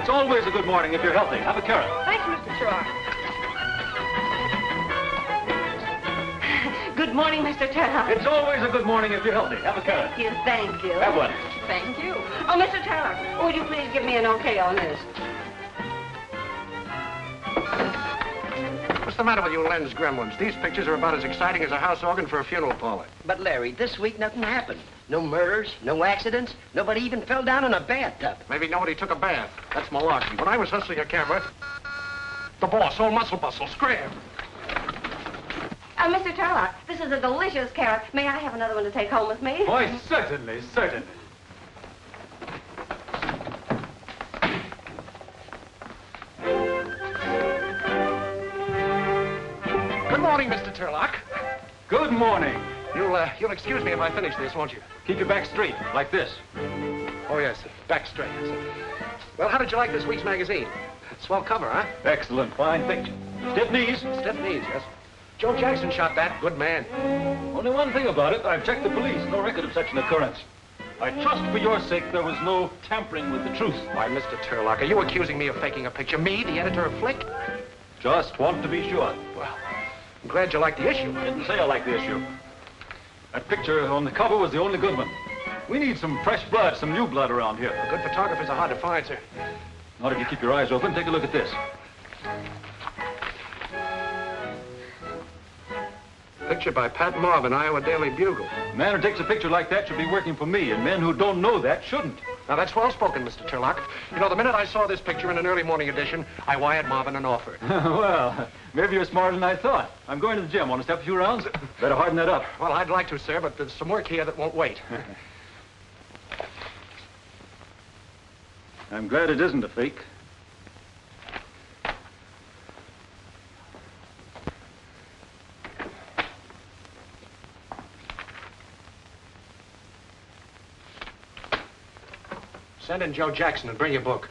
It's always a good morning if you're healthy. Have a carrot. Thanks, Mr. Turlock. Good morning, Mr. Turlock. It's always a good morning if you're healthy. Have a carrot. Thank you, thank you. Have one. Thank you. Oh, Mr. Turlock, would you please give me an okay on this? What's the matter with you lens gremlins? These pictures are about as exciting as a house organ for a funeral parlor. But, Larry, this week nothing happened. No murders, no accidents. Nobody even fell down in a bathtub. Maybe nobody took a bath. That's malarkey. When I was hustling a camera, the boss, old muscle bustle, scram. Mr. Turlock, this is a delicious carrot. May I have another one to take home with me? Why, certainly, certainly. Good morning, Mr. Turlock. Good morning. You'll excuse me if I finish this, won't you? Keep your back straight, like this. Oh, yes, back straight. Well, how did you like this week's magazine? Swell cover, huh? Excellent, fine picture. Stiff knees. Stiff knees, yes. Joe Jackson shot that. Good man. Only one thing about it, I've checked the police. No record of such an occurrence. I trust for your sake there was no tampering with the truth. Why, Mr. Turlock, are you accusing me of faking a picture? Me, the editor of Flick? Just want to be sure. Well, I'm glad you like the issue. I didn't say I like the issue. That picture on the cover was the only good one. We need some fresh blood, some new blood around here. Good photographers are hard to find, sir. Not if you keep your eyes open. Take a look at this. Picture by Pat Marvin, Iowa Daily Bugle. A man who takes a picture like that should be working for me, and men who don't know that shouldn't. Now, that's well spoken, Mr. Turlock. You know, the minute I saw this picture in an early morning edition, I wired Marvin an offer. Well, maybe you're smarter than I thought. I'm going to the gym. Want to step a few rounds? Better harden that up. Well, I'd like to, sir, but there's some work here that won't wait. I'm glad it isn't a fake. Send in Joe Jackson and bring your book.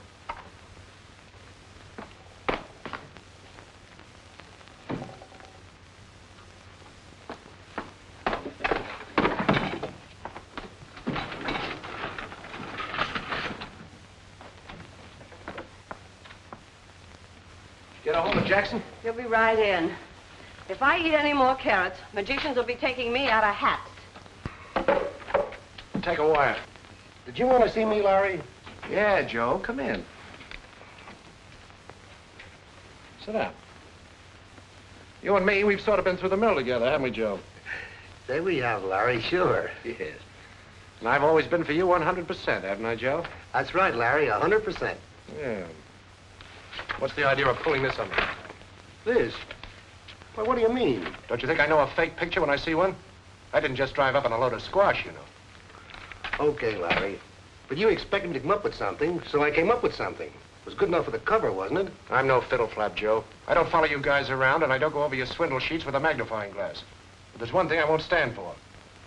Get a hold of Jackson? You'll be right in. If I eat any more carrots, magicians will be taking me out of hats. Take a wire. Did you want to see me, Larry? Yeah, Joe, come in. Sit down. You and me, we've sort of been through the mill together, haven't we, Joe? Say we have, Larry, sure. Yes. And I've always been for you 100%, haven't I, Joe? That's right, Larry, 100%. Yeah. What's the idea of pulling this on me? This? Well, what do you mean? Don't you think I know a fake picture when I see one? I didn't just drive up on a load of squash, you know. Okay, Larry. But you expected me to come up with something, so I came up with something. It was good enough for the cover, wasn't it? I'm no fiddle flap, Joe. I don't follow you guys around, and I don't go over your swindle sheets with a magnifying glass. But there's one thing I won't stand for.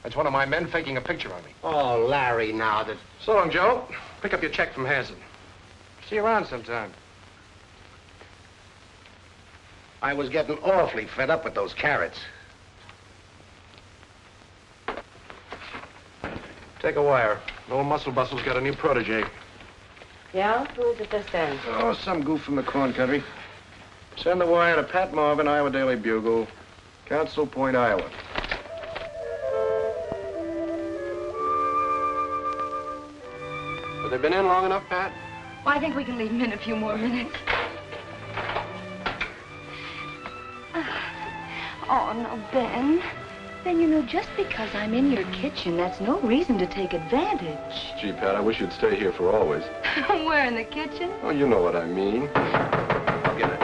That's one of my men faking a picture on me. Oh, Larry, now that... So long, Joe. Pick up your check from Hanson. See you around sometime. I was getting awfully fed up with those carrots. Take a wire. Old Muscle Bustle's got a new protege. Yeah? Who's at this end? Oh, some goof from the corn country. Send the wire to Pat Marvin, Iowa Daily Bugle, Council Point, Iowa. Have they been in long enough, Pat? Well, I think we can leave him in a few more minutes. Oh, no, Ben. Ben, you know, just because I'm in your kitchen, that's no reason to take advantage. Gee, Pat, I wish you'd stay here for always. Where, in the kitchen? Oh, you know what I mean. Get it.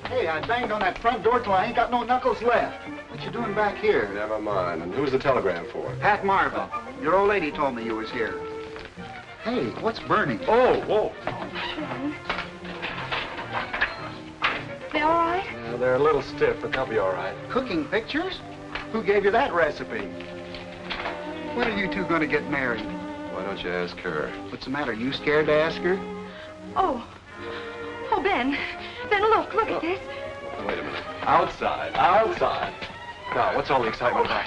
Hey, I banged on that front door till I ain't got no knuckles left. What you doing back here? Never mind. And who's the telegram for? Pat Marvin. Your old lady told me you was here. Hey, what's burning? Oh, whoa. They all right? Yeah, they're a little stiff, but they'll be all right. Cooking pictures? Who gave you that recipe? When are you two going to get married? Why don't you ask her? What's the matter? You scared to ask her? Oh. Oh, Ben. Ben, look at this. Wait a minute. Outside. Now, what's all the excitement about?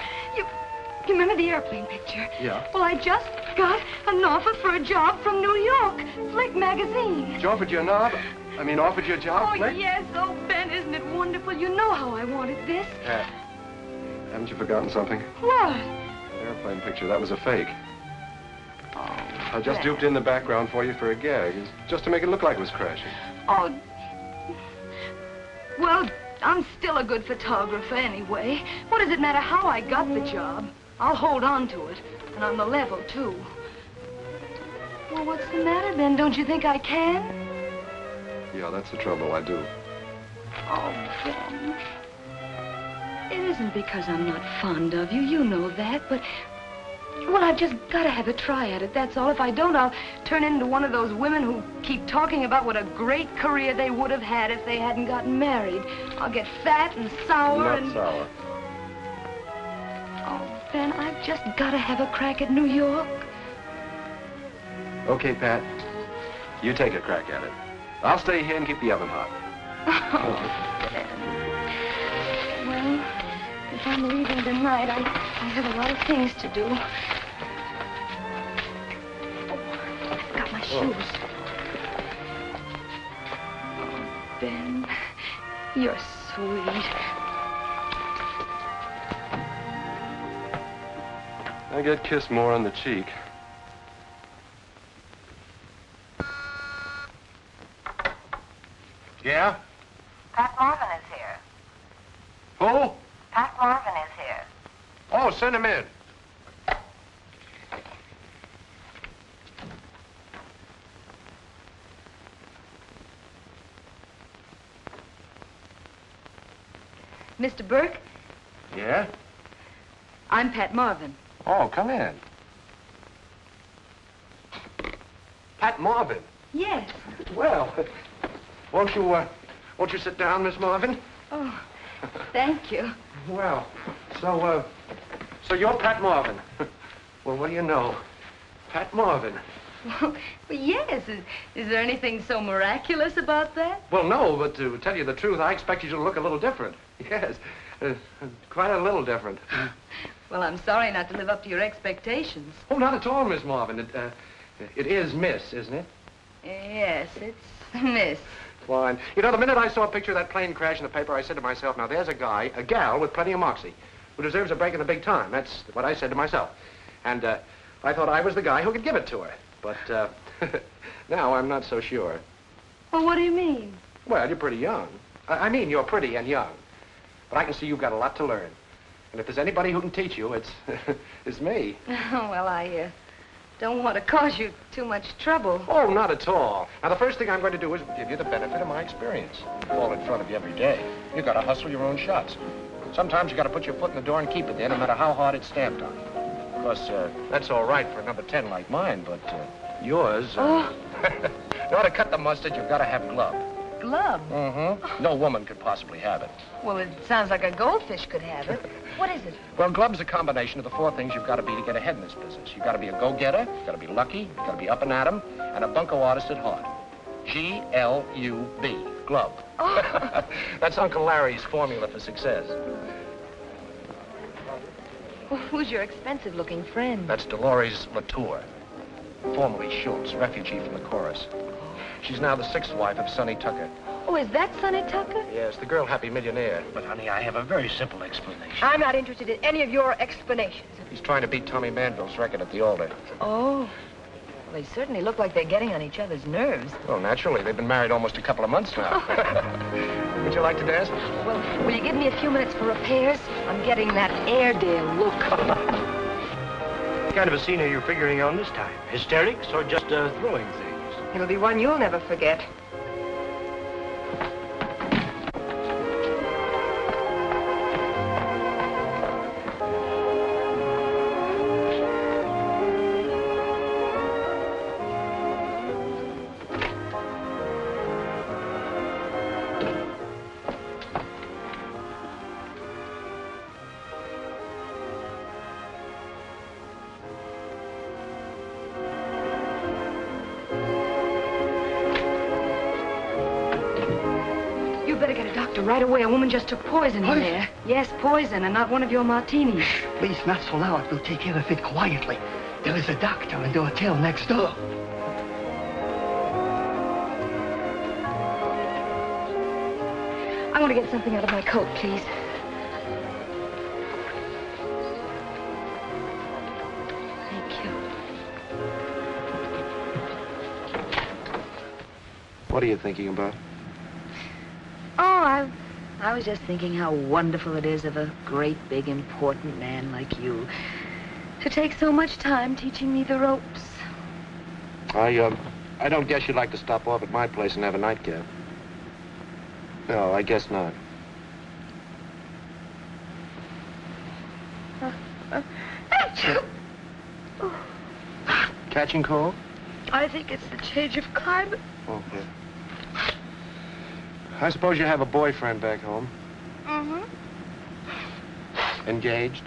You remember the airplane picture? Yeah. Well, I just got an offer for a job from New York. Flick magazine. She offered you a knob? I mean, offered you a job, Oh, Flick? yes. Oh, Ben, isn't it wonderful? You know how I wanted this. Pat, haven't you forgotten something? What? Airplane picture, that was a fake. Oh, I just Ben. duped in the background for you for a gag, just to make it look like it was crashing. Oh. Well, I'm still a good photographer anyway. What does it matter how I got the job? I'll hold on to it. And on the level, too. Well, what's the matter, Ben? Don't you think I can? Yeah, that's the trouble, I do. Oh, Ben. It isn't because I'm not fond of you. You know that, but... Well, I've just got to have a try at it, that's all. If I don't, I'll turn into one of those women who keep talking about what a great career they would have had if they hadn't gotten married. I'll get fat and sour Not and... sour. Oh, Ben, I've just got to have a crack at New York. Okay, Pat. You take a crack at it. I'll stay here and keep the oven hot. Oh, Ben. Well, if I'm leaving tonight, I have a lot of things to do. Oh, I've got my shoes. Oh, Ben, you're sweet. I get kissed more on the cheek. Yeah? Pat Marvin is here. Who? Pat Marvin is here. Oh, send him in. Mr. Burke, Yeah? I'm Pat Marvin. Oh, come in. Pat Marvin. Yes. Well, won't you sit down, Miss Marvin? Oh, thank you. Well, so you're Pat Marvin. Well, what do you know? Pat Marvin. Well, yes. Is there anything so miraculous about that? Well, no, but to tell you the truth, I expected you to look a little different. Yes, quite a little different. Well, I'm sorry not to live up to your expectations. Oh, not at all, Miss Marvin. It is Miss, isn't it? Yes, it's Miss. Fine. You know, the minute I saw a picture of that plane crash in the paper, I said to myself, now there's a gal with plenty of moxie, who deserves a break in the big time. That's what I said to myself. And I thought I was the guy who could give it to her. But now I'm not so sure. Well, what do you mean? Well, you're pretty young. I mean, you're pretty and young. But I can see you've got a lot to learn. And if there's anybody who can teach you, it's me. Oh, well, I don't want to cause you too much trouble. Oh, not at all. Now, the first thing I'm going to do is give you the benefit of my experience. Fall in front of you every day. You got to hustle your own shots. Sometimes you got to put your foot in the door and keep it there, no matter how hard it's stamped on. Of course, that's all right for a number 10 like mine, but yours... Oh. In order to cut the mustard, you've got to have glove. Glove? Mm-hmm. No woman could possibly have it. Well, it sounds like a goldfish could have it. What is it? Well, glove's a combination of the 4 things you've got to be to get ahead in this business. You've got to be a go-getter, you've got to be lucky, you've got to be up and at 'em, and a bunco artist at heart. G-L-U-B, glove. Oh. That's Uncle Larry's formula for success. Well, who's your expensive-looking friend? That's Dolores Latour, formerly Schultz, refugee from the chorus. She's now the 6th wife of Sonny Tucker. Oh, is that Sonny Tucker? Yes, the girl happy millionaire. But, honey, I have a very simple explanation. I'm not interested in any of your explanations. He's trying to beat Tommy Manville's record at the altar. Oh. Well, they certainly look like they're getting on each other's nerves. Well, naturally. They've been married almost a couple of months now. Would you like to dance? Well, will you give me a few minutes for repairs? I'm getting that Airedale look. What kind of a scene are you figuring on this time? Hysterics or just throwing things? It'll be one you'll never forget. Right away, a woman just took poison in there. Yes, poison, and not one of your martinis. Please, not so loud. We'll take care of it quietly. There is a doctor in the hotel next door. I want to get something out of my coat, please. Thank you. What are you thinking about? Oh, I was just thinking how wonderful it is of a great, big, important man like you to take so much time teaching me the ropes. I don't guess you'd like to stop off at my place and have a nightcap. No, I guess not. Catching cold? I think it's the change of climate. Okay. I suppose you have a boyfriend back home. Mm-hmm. Engaged?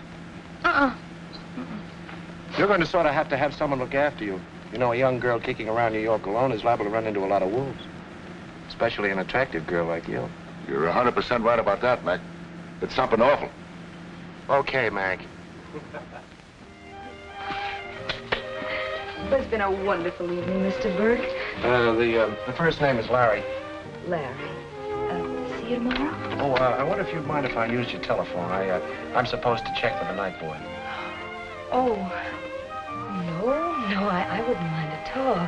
Uh-uh. You're going to sort of have to have someone look after you. You know, a young girl kicking around New York alone is liable to run into a lot of wolves. Especially an attractive girl like you. You're 100% right about that, Mac. It's something awful. Okay, Mac. Well, it's been a wonderful evening, Mr. Burke. The first name is Larry. Larry. See you tomorrow? Oh, I wonder if you'd mind if I used your telephone. I'm supposed to check with the night boy. Oh, no, I wouldn't mind at all.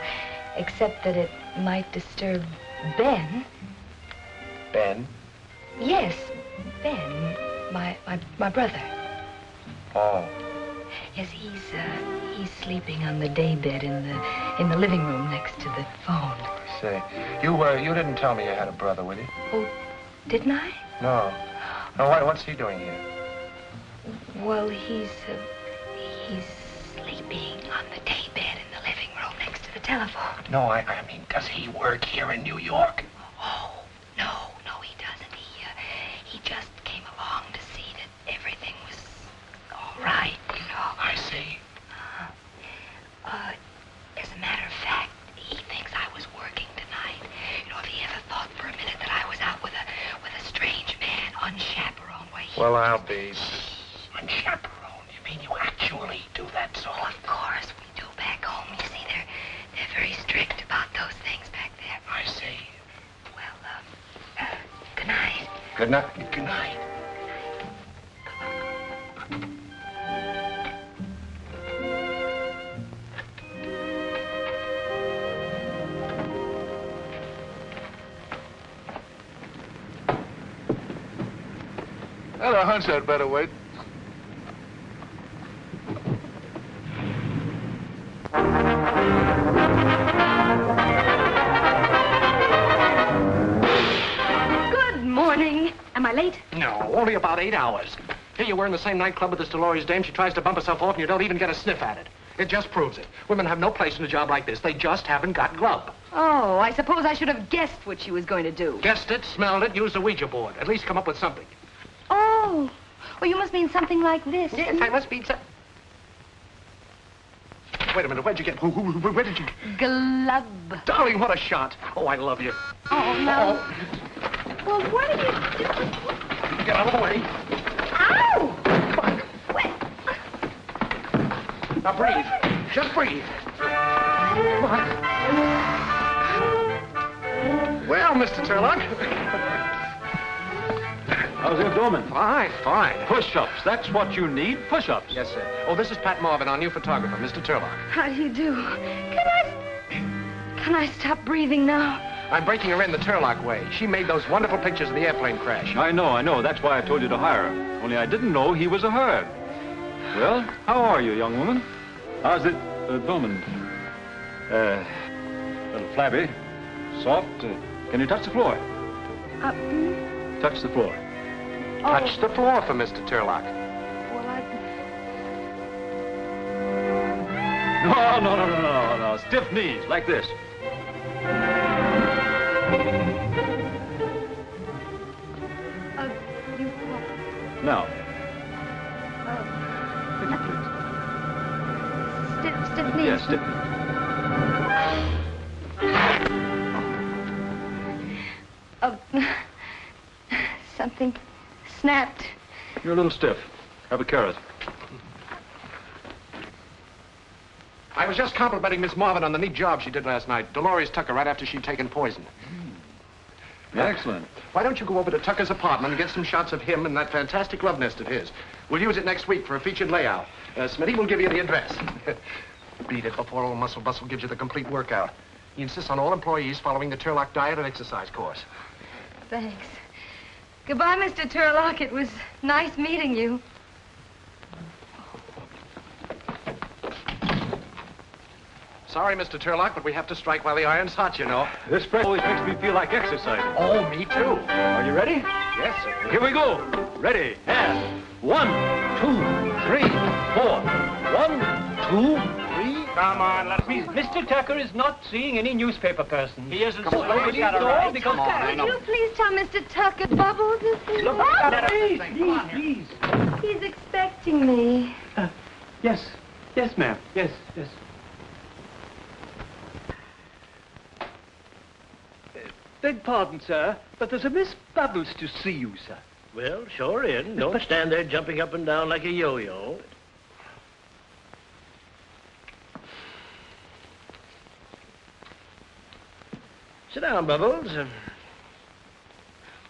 Except that it might disturb Ben. Ben? Yes, Ben, my brother. Oh. Yes, he's sleeping on the daybed in the living room next to the phone. Say, you didn't tell me you had a brother, would you? Oh, didn't I? No. No, what's he doing here? Well, he's sleeping on the daybed in the living room next to the telephone. No, I mean, does he work here in New York? Oh, no, he doesn't. He just came along to see that everything was all right, you know. I see. As a matter of fact, he thinks I was working tonight. You know, if he ever thought for a minute that I was out with a strange man, unchaperoned, why he... Well, I'll be... Unchaperoned? You mean you actually do that sort of... Well, of course we do back home. You see, they're very strict about those things back there. I see. Well, good night. Good night. Good night. Well, a hunch I'd better wait. Good morning. Am I late? No, only about 8 hours. Here you were in the same nightclub with this Dolores dame. She tries to bump herself off and you don't even get a sniff at it. It just proves it. Women have no place in a job like this. They just haven't got grub. Oh, I suppose I should have guessed what she was going to do. Guessed it, smelled it, used a Ouija board. At least come up with something. Oh, well, you must mean something like this. Yes, I must be... Wait a minute, where'd you get... Where did you... Glub. Darling, what a shot. Oh, I love you. Oh, no. Well, what are you doing? Get out of the way. Ow! Wait. Now breathe. Just breathe. Come on. Well, Mr. Turlock. How's your doing? Fine, fine. Push-ups. That's what you need. Push-ups. Yes, sir. Oh, this is Pat Marvin, our new photographer, Mr. Turlock. How do you do? Can I stop breathing now? I'm breaking her in the Turlock way. She made those wonderful pictures of the airplane crash. I know. That's why I told you to hire her. Only I didn't know he was a her. Well, how are you, young woman? How's it, Bowman? A little flabby, soft. Can you touch the floor? Touch the floor. Touch the floor for Mr. Turlock. Well, No. Stiff knees, like this. you... Now. Could you please? Stiff knees. Yes, stiff knees. Something snapped. You're a little stiff. Have a carrot. I was just complimenting Miss Marvin on the neat job she did last night. Dolores Tucker, right after she'd taken poison. Excellent. Why don't you go over to Tucker's apartment and get some shots of him and that fantastic love nest of his? We'll use it next week for a featured layout. Smitty will give you the address. Beat it before old Muscle Bustle gives you the complete workout. He insists on all employees following the Turlock diet and exercise course. Thanks. Goodbye, Mr. Turlock. It was nice meeting you. Sorry, Mr. Turlock, but we have to strike while the iron's hot, you know. This press always makes me feel like exercising. Oh, me too. Are you ready? Yes, sir. Here we go. Ready, and 1, 2, 3, 4. 1, 2, 3. Come on, let's be... Mr. Tucker is not seeing any newspaper person. He isn't. Come on, he's got it right. Because... Come on, Would you please tell Mr. Tucker Bubbles is here? Look, please. He's expecting me. Yes, ma'am. Yes. Beg pardon, sir, but there's a Miss Bubbles to see you, sir. Well, sure in. Don't stand there jumping up and down like a yo-yo. Sit down, Bubbles.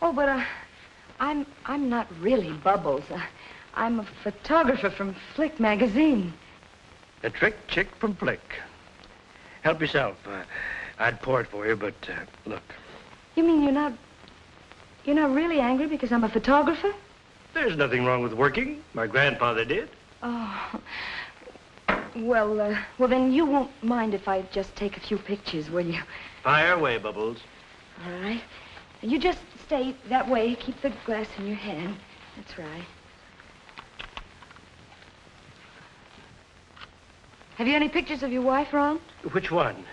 Oh, but I'm not really Bubbles. I'm a photographer from Flick magazine. A trick chick from Flick. Help yourself. I'd pour it for you, but look. You mean you're not really angry because I'm a photographer? There's nothing wrong with working. My grandfather did. Oh. Well, then you won't mind if I just take a few pictures, will you? Fire away, Bubbles. All right. You just stay that way. Keep the glass in your hand. That's right. Have you any pictures of your wife, Ron? Which one?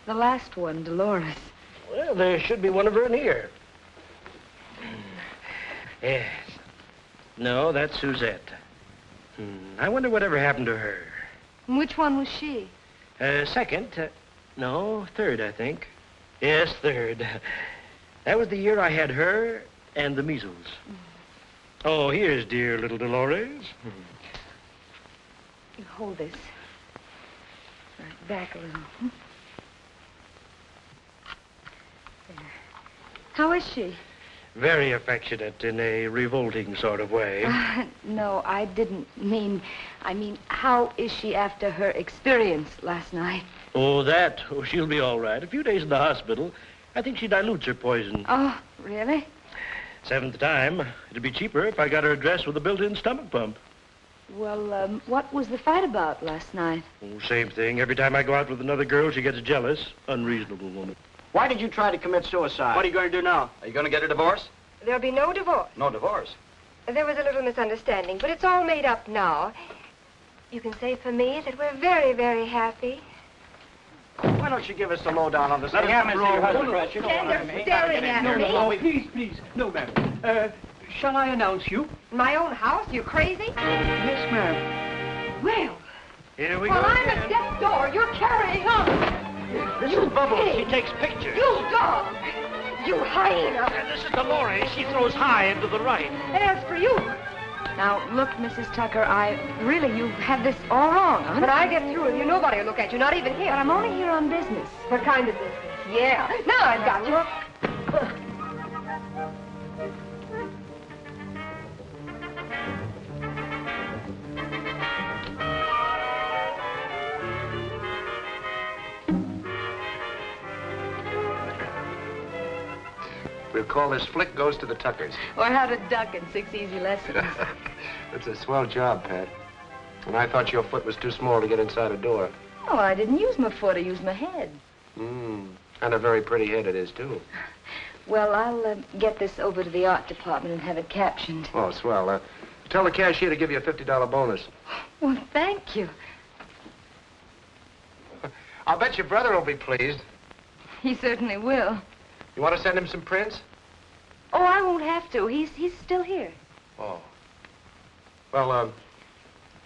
The last one, Dolores. Well, there should be one of her in here. Yes. No, that's Suzette. I wonder whatever happened to her. And which one was she? Second. No, third, I think. Yes, third. That was the year I had her and the measles. Oh, here's dear little Dolores. You hold this. Right, back a little. There. How is she? Very affectionate in a revolting sort of way. No, I didn't mean... I mean, how is she after her experience last night? Oh, that? Oh, she'll be all right. A few days in the hospital. I think she dilutes her poison. Oh, really? 7th time. It'd be cheaper if I got her addressed with a built-in stomach pump. Well, what was the fight about last night? Oh, same thing. Every time I go out with another girl, she gets jealous. Unreasonable woman. Why did you try to commit suicide? What are you going to do now? Are you going to get a divorce? There'll be no divorce. No divorce. There was a little misunderstanding, but it's all made up now. You can say for me that we're very, very happy. Why don't you give us the lowdown on this? Let us see your husband. You know what I mean. Staring at me. No, please. No, ma'am. Shall I announce you? In my own house? You crazy? Yes, ma'am. Well, Here we while go I'm again. at death's door, you're carrying on. This You is Bubbles. pig. She takes pictures. You dog. You hyena. And this is Dolores. She throws high into the right. As for you, Now, look, Mrs. Tucker, you have this all wrong, huh? when I get through with you, nobody will look at you, not even But here. I'm only here on business. What kind of business? Yeah. Now I've got you. We'll call this Flick Goes to the Tuckers. Or how to duck in 6 easy lessons. It's a swell job, Pat. And I thought your foot was too small to get inside a door. Oh, I didn't use my foot, I used my head. And a very pretty head it is, too. Well, I'll get this over to the art department and have it captioned. Oh, swell. Tell the cashier to give you a $50 bonus. Well, thank you. I'll bet your brother will be pleased. He certainly will. You want to send him some prints? Oh, I won't have to. He's still here. Oh. Well,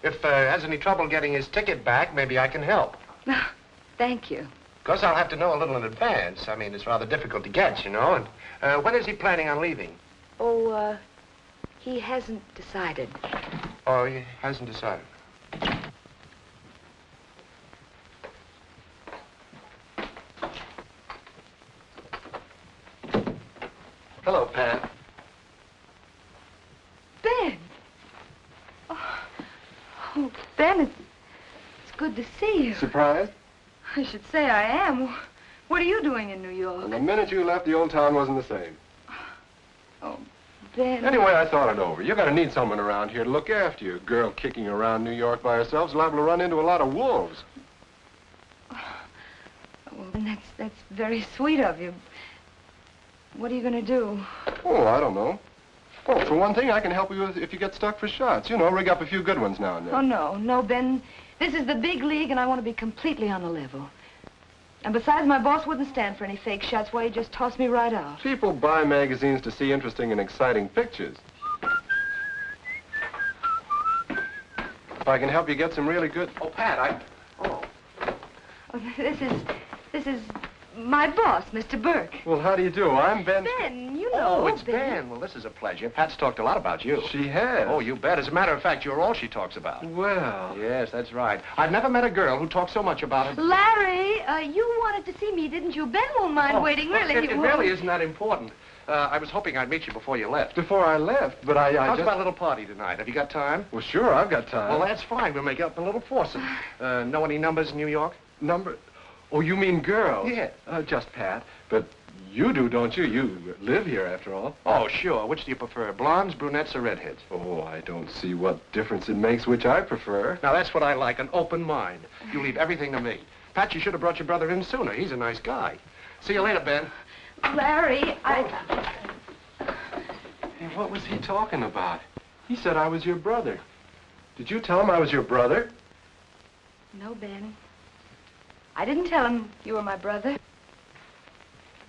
if has any trouble getting his ticket back, maybe I can help. Thank you. Of course, I'll have to know a little in advance. I mean, it's rather difficult to get, you know. And when is he planning on leaving? Oh, he hasn't decided. Oh, he hasn't decided. Oh, Ben, it's good to see you. Surprised? I should say I am. What are you doing in New York? Well, the minute you left, the old town wasn't the same. Oh, Ben. Anyway, I thought it over. You're going to need someone around here to look after you. A girl kicking around New York by herself is liable to run into a lot of wolves. Well, that's very sweet of you. What are you going to do? Oh, I don't know. Well, for one thing, I can help you if you get stuck for shots. You know, rig up a few good ones now and then. Oh, no, Ben. This is the big league, and I want to be completely on the level. And besides, my boss wouldn't stand for any fake shots. Why, he'd just toss me right out. People buy magazines to see interesting and exciting pictures. If I can help you get some really good... Oh, Pat, Oh, this is my boss, Mr. Burke. Well, how do you do? I'm Ben... Ben, you know. Oh, it's Ben. Well, this is a pleasure. Pat's talked a lot about you. She has. Oh, you bet. As a matter of fact, you're all she talks about. Well... Yes, that's right. I've never met a girl who talks so much about it. Larry, you wanted to see me, didn't you? Ben won't mind waiting, really. It He won't. really isn't that important. I was hoping I'd meet you before you left. Before I left, but I How's just... about a little party tonight? Have you got time? Well, sure, I've got time. Well, that's fine. We'll make up a little foursome. Know any numbers in New York? Number... Oh, you mean girls? Yeah. Just Pat. But you do, don't you? You live here, after all. Oh, sure. Which do you prefer, blondes, brunettes, or redheads? Oh, I don't see what difference it makes which I prefer. Now, that's what I like, an open mind. You leave everything to me. Pat, you should have brought your brother in sooner. He's a nice guy. See you later, Ben. Larry, Hey, what was he talking about? He said I was your brother. Did you tell him I was your brother? No, Ben. I didn't tell him you were my brother.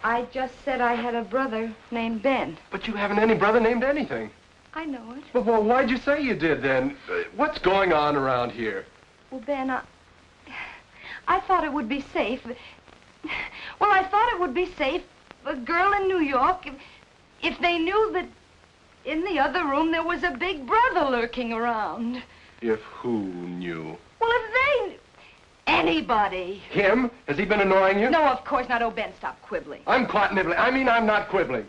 I just said I had a brother named Ben. But you haven't any brother named anything. I know it. Well, why'd you say you did, then? What's going on around here? Well, Ben, I thought it would be safe. Well, I thought it would be safe, a girl in New York, if they knew that in the other room there was a big brother lurking around. If who knew? Well, if they... Anybody. Him? Has he been annoying you? No, of course not. Oh, Ben, stop quibbling. I'm quite nibbling. I mean, I'm not quibbling.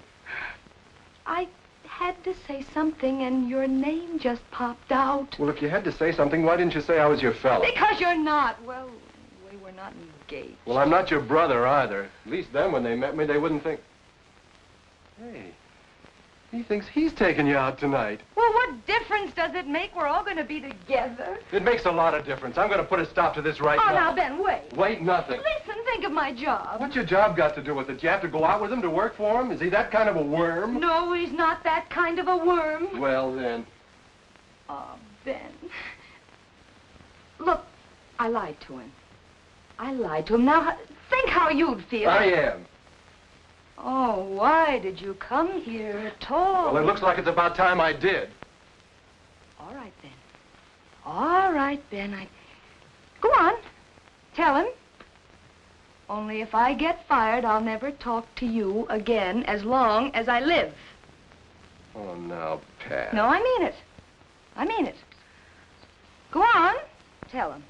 I had to say something, and your name just popped out. Well, if you had to say something, why didn't you say I was your fella? Because you're not. Well, we were not engaged. Well, I'm not your brother either. At least then, when they met me, they wouldn't think... Hey, he thinks he's taking you out tonight. Well, what difference does it make? We're all going to be together. It makes a lot of difference. I'm going to put a stop to this right now. Oh, now, Ben, wait. Wait, nothing. Listen, think of my job. What's your job got to do with it? Do you have to go out with him to work for him? Is he that kind of a worm? No, he's not that kind of a worm. Well, then. Oh, Ben. Look, I lied to him. I lied to him. Now, think how you'd feel. I am. Oh, why did you come here at all? Well, it looks like it's about time I did. All right, Ben. All right, Ben. Go on. Tell him. Only if I get fired, I'll never talk to you again as long as I live. Oh, now, Pat. No, I mean it. I mean it. Go on. Tell him.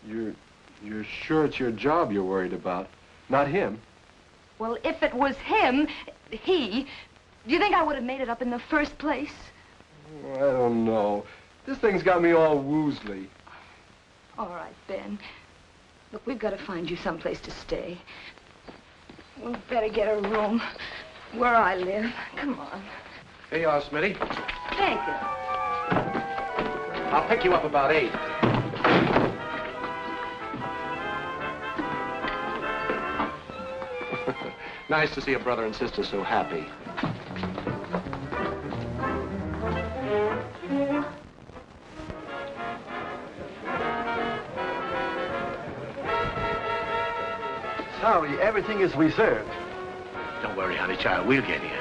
You're sure it's your job you're worried about, not him? Well, if it was him, do you think I would have made it up in the first place? Oh, I don't know. This thing's got me all woozly. All right, Ben. Look, we've got to find you someplace to stay. We'd better get a room where I live. Come on. Here you are, Smitty. Thank you. I'll pick you up about 8. Nice to see a brother and sister so happy. Sorry, everything is reserved. Don't worry, honey child. We'll get here.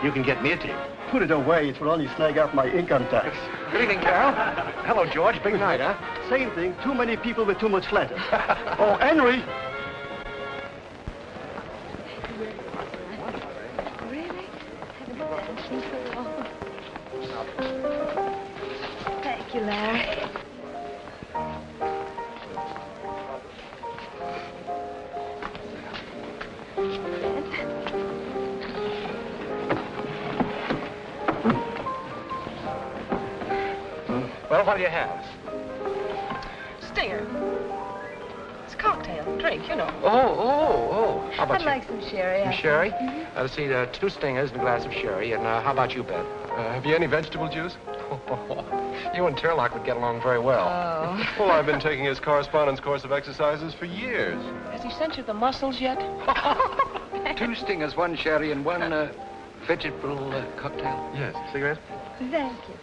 You can get me a tip. Put it away. It will only snag up my income tax. Good evening, Carol. Hello, George. Big night, huh? Same thing. Too many people with too much flatter. Oh, Henry. Really? Haven't danced so long. Thank you, Larry. Well, what do you have? Stinger. It's a cocktail, drink, you know. Oh. How about I'd you? like some sherry. Some sherry? Let's see, 2 Stingers and a glass of sherry. And how about you, Ben? Have you any vegetable juice? You and Turlock would get along very well. Oh. Well, I've been taking his correspondence course of exercises for years. Has he sent you the muscles yet? 2 Stingers, 1 sherry, and 1 vegetable cocktail. Yes. Cigarette? Thank you.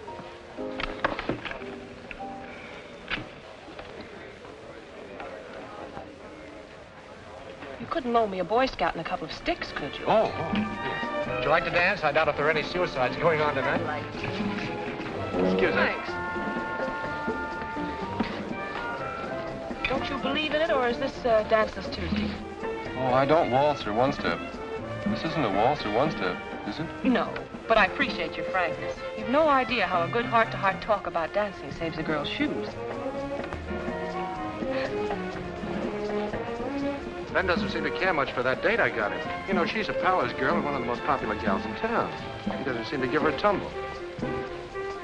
You couldn't loan me a Boy Scout and a couple of sticks, could you? Oh. Would you like to dance? I doubt if there are any suicides going on tonight. Excuse me. Thanks. Don't you believe in it, or is this Danceless Tuesday? Oh, I don't waltz or one-step. This isn't a waltz or one-step, is it? No, but I appreciate your frankness. You've no idea how a good heart-to-heart talk about dancing saves a girl's shoes. Ben doesn't seem to care much for that date I got him. You know, she's a Powers girl and one of the most popular gals in town. He doesn't seem to give her a tumble.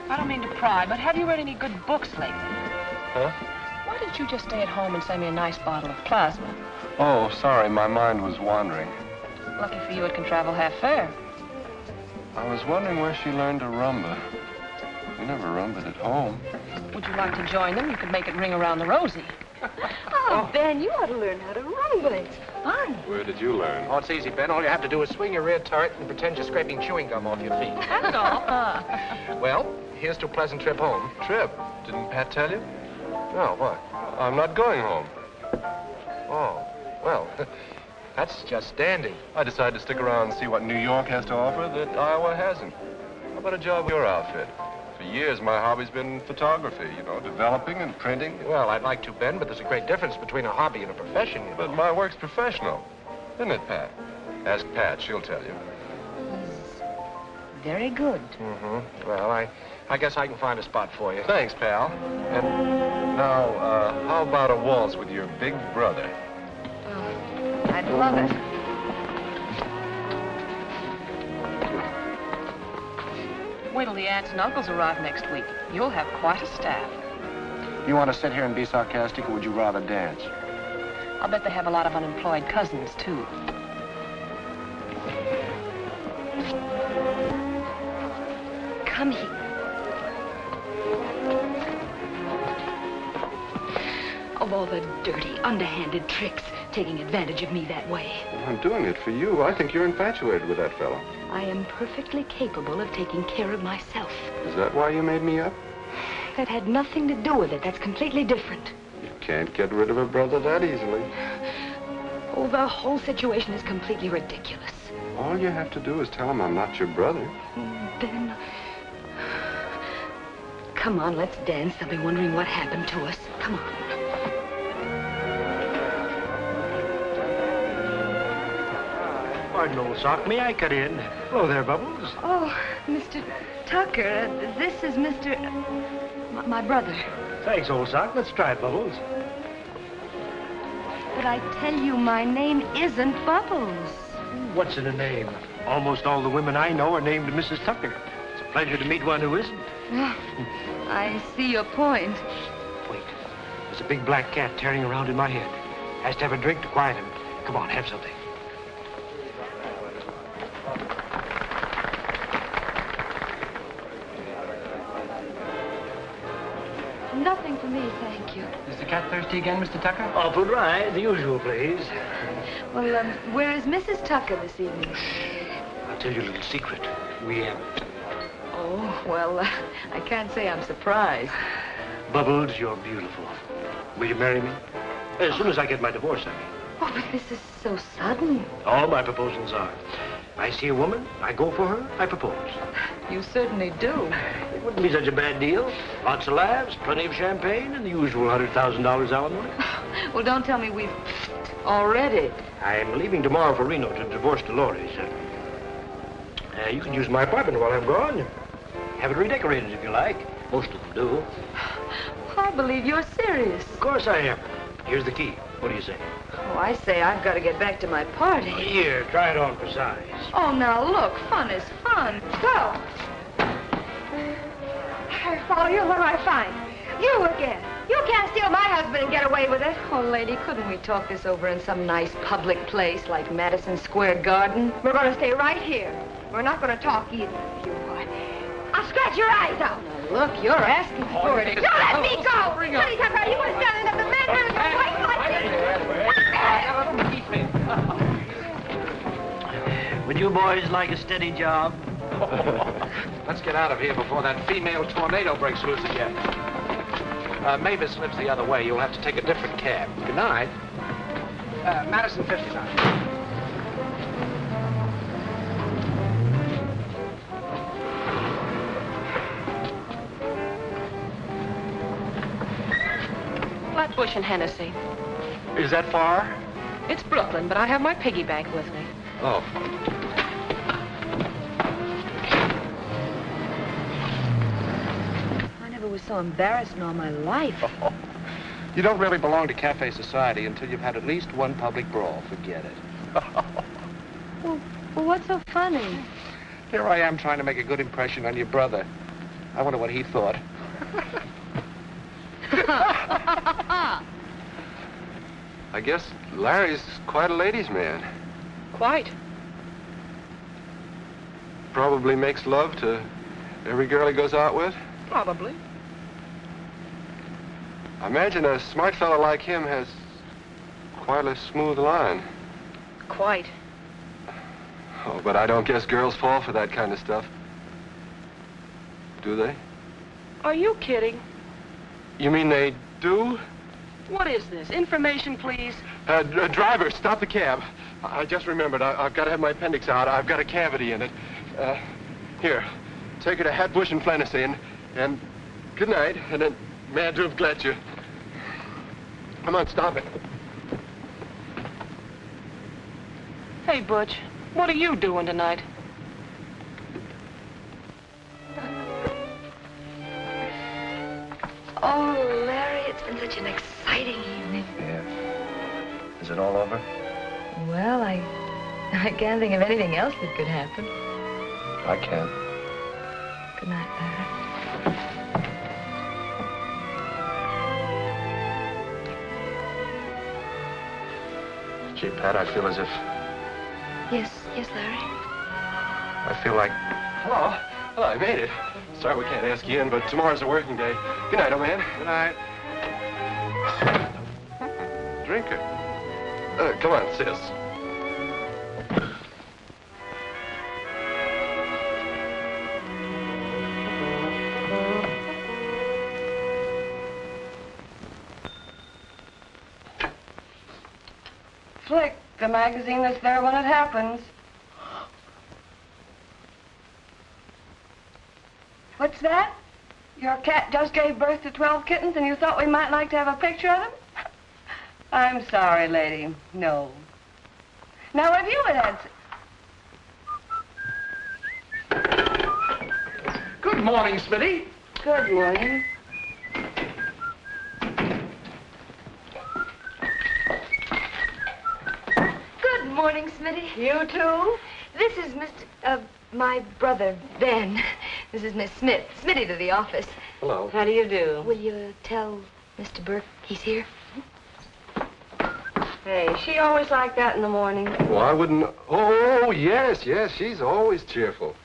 I don't mean to pry, but have you read any good books lately? Huh? Why didn't you just stay at home and send me a nice bottle of plasma? Oh, sorry, my mind was wandering. Lucky for you, it can travel half fare. I was wondering where she learned to rumba. We never rumbaed at home. Would you like to join them? You could make it ring around the rosy. Oh, Ben, you ought to learn how to rumble. It's fun. Where did you learn? Oh, it's easy, Ben. All you have to do is swing your rear turret and pretend you're scraping chewing gum off your feet. That's all. Well, here's to a pleasant trip home. Trip. Didn't Pat tell you? No, what? I'm not going home. Oh, well, that's just dandy. I decided to stick around and see what New York has to offer that Iowa hasn't. How about a job with your outfit? For years, my hobby's been photography, you know, developing and printing. Well, I'd like to, Ben, but there's a great difference between a hobby and a profession, you know. But my work's professional, isn't it, Pat? Ask Pat, she'll tell you. Very good. Mm-hmm. Well, I guess I can find a spot for you. Thanks, pal. And now, how about a waltz with your big brother? Oh, I'd love it. Wait till the aunts and uncles arrive next week. You'll have quite a staff. You want to sit here and be sarcastic, or would you rather dance? I'll bet they have a lot of unemployed cousins, too. Come here. Of all the dirty, underhanded tricks, taking advantage of me that way. Well, I'm doing it for you. I think you're infatuated with that fellow. I am perfectly capable of taking care of myself. Is that why you made me up? That had nothing to do with it. That's completely different. You can't get rid of a brother that easily. Oh, the whole situation is completely ridiculous. All you have to do is tell him I'm not your brother. Ben, come on, let's dance. They'll be wondering what happened to us. Come on. Pardon, old sock. May I cut in? Hello there, Bubbles. Oh, Mr. Tucker, this is Mr. My brother. Thanks, old sock. Let's try it, Bubbles. But I tell you, my name isn't Bubbles. What's in a name? Almost all the women I know are named Mrs. Tucker. It's a pleasure to meet one who isn't. I see your point. Wait. There's a big black cat tearing around in my head. Has to have a drink to quiet him. Come on, have something. Nothing for me, thank you. Is the cat thirsty again, Mr. Tucker? Awful dry. The usual, please. Well, where is Mrs. Tucker this evening? I'll tell you a little secret. Oh, well, I can't say I'm surprised. Bubbles, you're beautiful. Will you marry me? As soon as I get my divorce, I mean. Oh, but this is so sudden. All my proposals are. I see a woman, I go for her, I propose. You certainly do. It wouldn't be such a bad deal. Lots of laughs, plenty of champagne, and the usual $100,000 alimony. Well, don't tell me we've already. I'm leaving tomorrow for Reno to divorce Dolores. You can use my apartment while I'm gone. Have it redecorated if you like. Most of them do. I believe you're serious. Of course I am. Here's the key. What do you say? Oh, I say I've got to get back to my party. Here, try it on for size. Oh, now look, fun is fun. Go. I follow you, what do I find? You again. You can't steal my husband and get away with it. Oh, lady, couldn't we talk this over in some nice public place like Madison Square Garden? We're going to stay right here. We're not going to talk either. You what? I'll scratch your eyes out. Now, look, you're asking for it. Don't let me go! Sonny Tucker, you were standing up the man there with a white light. Would you boys like a steady job? Let's get out of here before that female tornado breaks loose again. Mavis lives the other way. You'll have to take a different cab. Good night. Madison 59. Flatbush and Hennessy. Is that far? It's Brooklyn, but I have my piggy bank with me. Oh. I never was so embarrassed in all my life. You don't really belong to cafe society until you've had at least one public brawl. Forget it. Well, what's so funny? Here I am trying to make a good impression on your brother. I wonder what he thought. I guess Larry's quite a ladies' man. Quite. Probably makes love to every girl he goes out with. Probably. I imagine a smart fellow like him has quite a smooth line. Quite. Oh, but I don't guess girls fall for that kind of stuff. Do they? Are you kidding? You mean they do? What is this? Information, please. Driver, stop the cab. I just remembered. I've got to have my appendix out. I've got a cavity in it. Here, take her to Hatbush and Flannacy, and good night, and then mad to have glad you. Come on, stop it. Hey, Butch, what are you doing tonight? Oh, Larry, it's been such an exciting evening. Yeah. Is it all over? Well, I can't think of anything else that could happen. I can. Good night, Larry. Gee, Pat, I feel as if... Yes, Larry. I feel like... Hello. Hello, I made it. Sorry we can't ask you in, but tomorrow's a working day. Good night, old man. Good night. Drinker. Come on, sis. Flick, the magazine that's there when it happens. What's that? Your cat just gave birth to 12 kittens and you thought we might like to have a picture of them? I'm sorry, lady. No. Now, if you had Good morning, Smitty. Good morning. Good morning, Smitty. You too? This is my brother, Ben. This is Miss Smith. Smitty to the office. Hello. How do you do? Will you tell Mr. Burke he's here? Hey, she always like that in the morning. Well, I wouldn't... Oh, yes, she's always cheerful.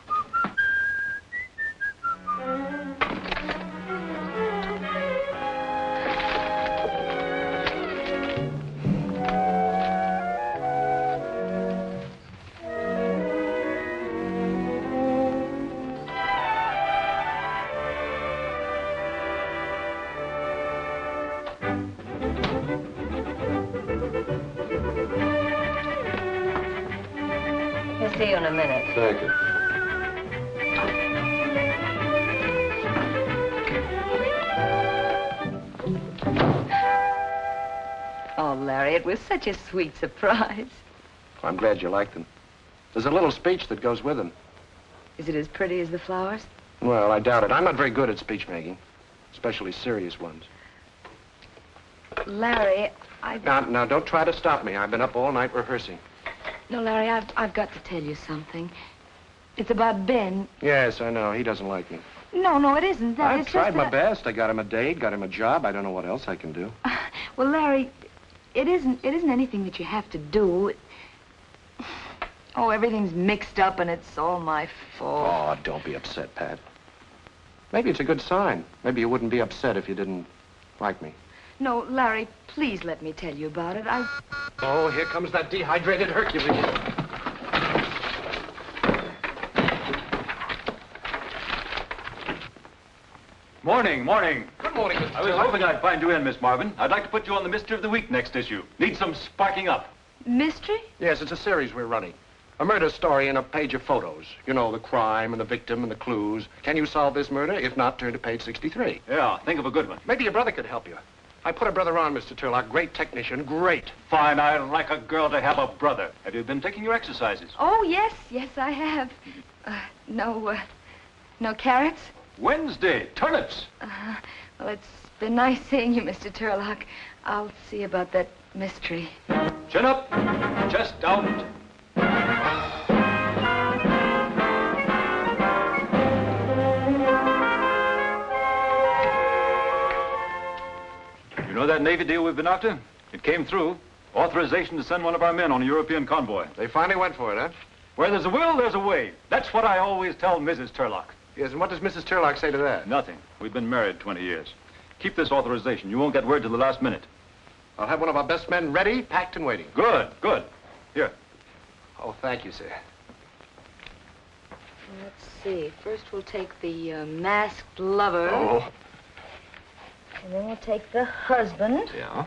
We'll see you in a minute. Thank you. Oh, Larry, it was such a sweet surprise. I'm glad you liked them. There's a little speech that goes with them. Is it as pretty as the flowers? Well, I doubt it. I'm not very good at speech making, especially serious ones. Larry, Now, don't try to stop me. I've been up all night rehearsing. No, Larry, I've got to tell you something. It's about Ben. Yes, I know. He doesn't like me. No, it isn't that. I've It's tried just my that... best. I got him a date, got him a job. I don't know what else I can do. Well, Larry, it isn't anything that you have to do. Oh, everything's mixed up and it's all my fault. Oh, don't be upset, Pat. Maybe it's a good sign. Maybe you wouldn't be upset if you didn't like me. No, Larry, please let me tell you about it. Oh, here comes that dehydrated Hercules. Morning, morning. Good morning, Mr. I was hoping I'd find you in, Miss Marvin. I'd like to put you on the Mystery of the Week next issue. Need some sparking up. Mystery? Yes, it's a series we're running. A murder story and a page of photos. You know, the crime and the victim and the clues. Can you solve this murder? If not, turn to page 63. Yeah, think of a good one. Maybe your brother could help you. I put a brother on, Mr. Turlock. Great technician, great. Fine, I like a girl to have a brother. Have you been taking your exercises? Oh, yes, I have. No carrots? Wednesday, turnips. Well, it's been nice seeing you, Mr. Turlock. I'll see about that mystery. Chin up, chest out. You know that Navy deal we've been after? It came through. Authorization to send one of our men on a European convoy. They finally went for it, huh? Where there's a will, there's a way. That's what I always tell Mrs. Turlock. Yes, and what does Mrs. Turlock say to that? Nothing. We've been married 20 years. Keep this authorization. You won't get word till the last minute. I'll have one of our best men ready, packed and waiting. Good, good. Here. Oh, thank you, sir. Let's see. First we'll take the masked lover. Oh. And then we'll take the husband. Yeah?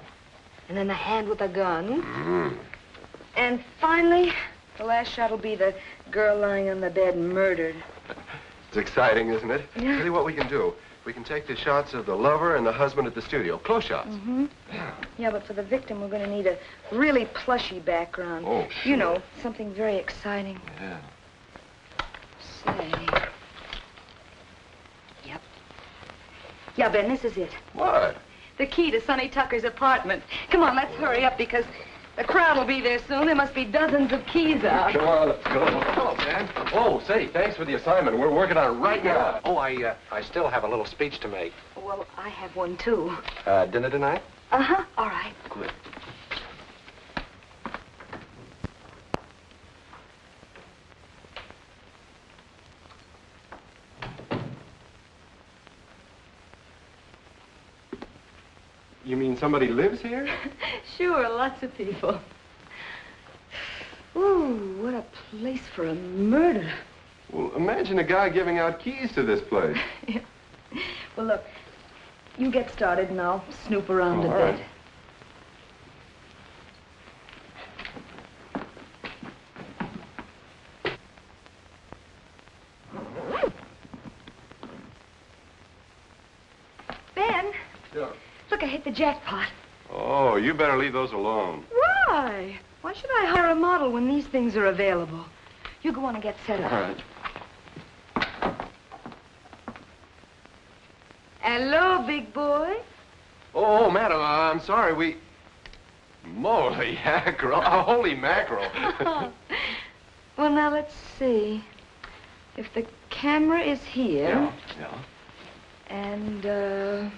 And then the hand with the gun. Mm. And finally, the last shot will be the girl lying on the bed murdered. It's exciting, isn't it? Yeah. Tell you what we can do. We can take the shots of the lover and the husband at the studio. Close shots. Mm-hmm. Yeah, but for the victim, we're going to need a really plushy background. Oh, sure. You know, something very exciting. Yeah. Say. Yep. Yeah, Ben, this is it. What? The key to Sonny Tucker's apartment. Come on, let's hurry up because the crowd will be there soon. There must be dozens of keys out. Come on, let's go. Hello, Dan. Oh, say, thanks for the assignment. We're working on it right now. Oh, I still have a little speech to make. Well, I have one, too. Dinner tonight? Uh-huh. All right. Good. You mean somebody lives here? Sure, lots of people. Ooh, what a place for a murder. Well, imagine a guy giving out keys to this place. Yeah. Well, look, you get started and I'll snoop around a All bit. right. Ben, Yeah. look, I hit the jackpot. Oh, you better leave those alone. Why? Why should I hire a model when these things are available? You go on and get set up. All right. Hello, big boy. Oh, madam, I'm sorry, Moly mackerel. Holy mackerel. Well, now, let's see. If the camera is here... Yeah. And,